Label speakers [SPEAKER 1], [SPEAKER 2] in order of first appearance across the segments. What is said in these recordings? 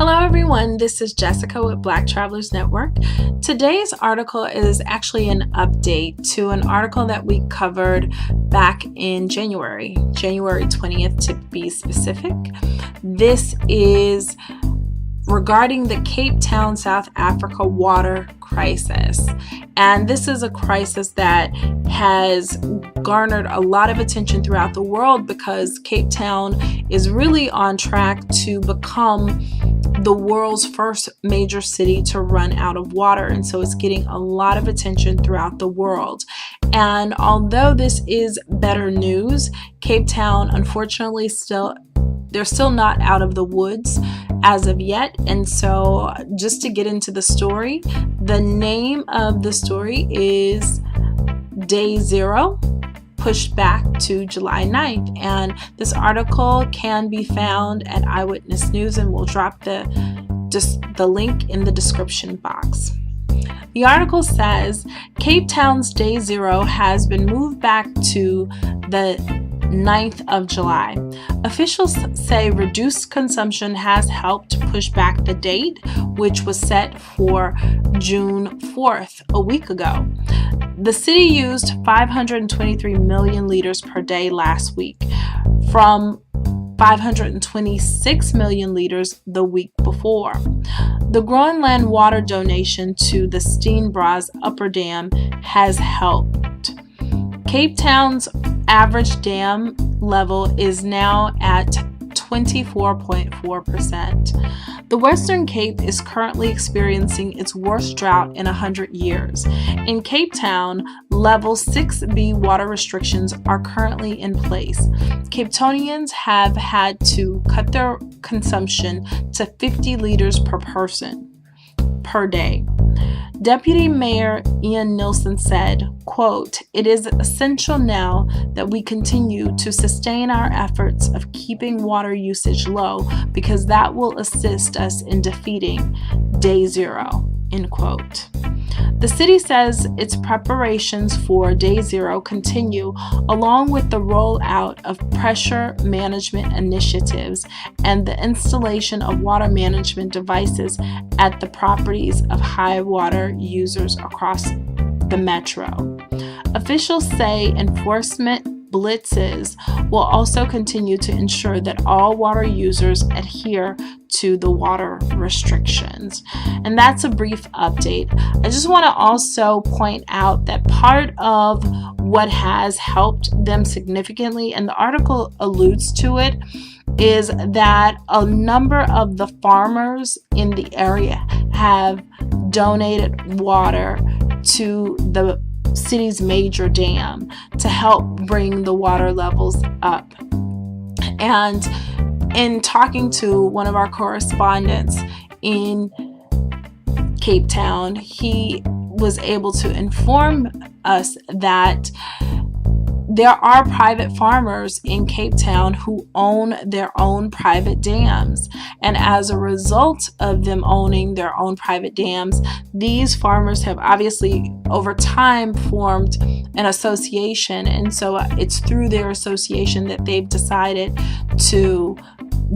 [SPEAKER 1] Hello everyone, this is Jessica with Black Travelers Network. Today's article is actually an update to an article that we covered back in January 20th to be specific. This is regarding the Cape Town, South Africa water crisis. And this is a crisis that has garnered a lot of attention throughout the world because Cape Town is really on track to become the world's first major city to run out of water. And so it's getting a lot of attention throughout the world. And although this is better news, Cape Town, unfortunately, they're still not out of the woods as of yet. And so just to get into the story, the name of the story is Day Zero, pushed back to July 9th. And this article can be found at Eyewitness News, and we'll drop the link in the description box. The article says Cape Town's Day Zero has been moved back to the 9th of July. Officials say reduced consumption has helped push back the date, which was set for June 4th, a week ago. The city used 523 million liters per day last week, from 526 million liters the week before. The Groenland water donation to the Steenbras Upper Dam has helped. Cape Town's average dam level is now at 24.4%. The Western Cape is currently experiencing its worst drought in 100 years. In Cape Town, level 6B water restrictions are currently in place. Cape Townians have had to cut their consumption to 50 liters per person per day. Deputy Mayor Ian Nilsson said, quote, "It is essential now that we continue to sustain our efforts of keeping water usage low because that will assist us in defeating Day Zero," end quote. The city says its preparations for Day Zero continue along with the rollout of pressure management initiatives and the installation of water management devices at the properties of high water users across the metro. Officials say enforcement blitzes will also continue to ensure that all water users adhere to the water restrictions. And that's a brief update. I just want to also point out that part of what has helped them significantly, and the article alludes to it, is that a number of the farmers in the area have donated water to the city's major dam to help bring the water levels up. And in talking to one of our correspondents in Cape Town, he was able to inform us that there are private farmers in Cape Town who own their own private dams. And as a result of them owning their own private dams, these farmers have obviously over time formed an association. And so it's through their association that they've decided to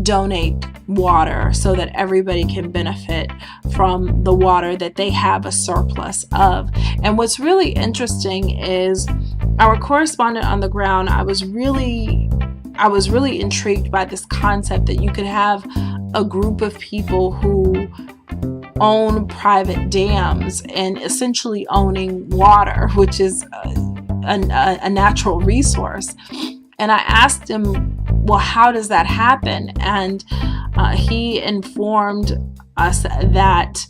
[SPEAKER 1] donate water so that everybody can benefit from the water that they have a surplus of. And what's really interesting is our correspondent on the ground, I was really intrigued by this concept that you could have a group of people who own private dams and essentially owning water, which is a natural resource. And I asked him, well, how does that happen? And he informed us that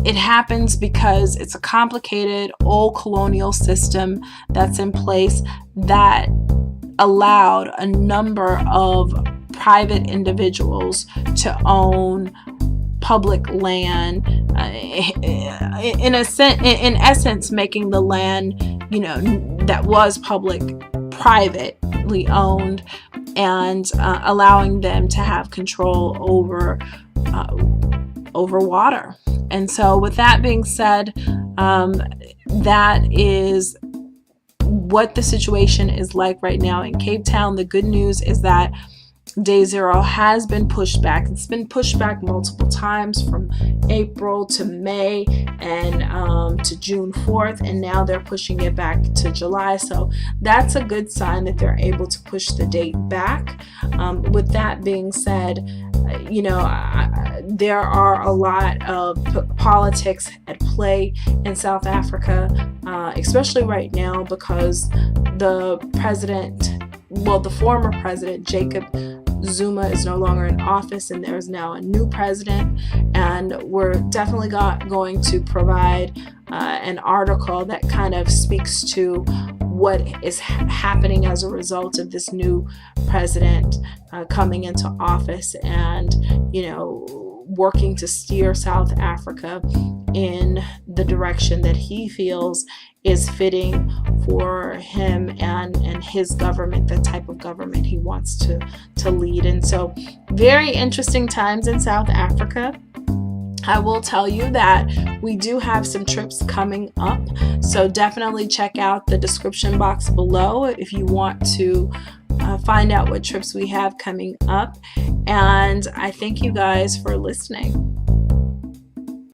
[SPEAKER 1] it happens because it's a complicated old colonial system that's in place that allowed a number of private individuals to own public land, in essence making the land, that was public privately owned, and allowing them to have control over water. And so with that being said, that is what the situation is like right now in Cape Town. The good news is that day zero has been pushed back. It's been pushed back multiple times from April to May and to June 4th, and now they're pushing it back to July. So that's a good sign that they're able to push the date back. With that being said, there are a lot of politics at play in South Africa, especially right now, because the former president, Jacob Zuma, is no longer in office, and there's now a new president. And we're definitely going to provide an article that kind of speaks to what is happening as a result of this new president coming into office, and working to steer South Africa in the direction that he feels is fitting for him and his government, the type of government he wants to lead. And so very interesting times in South Africa. I will tell you that we do have some trips coming up, so definitely check out the description box below if you want to find out what trips we have coming up. And I thank you guys for listening.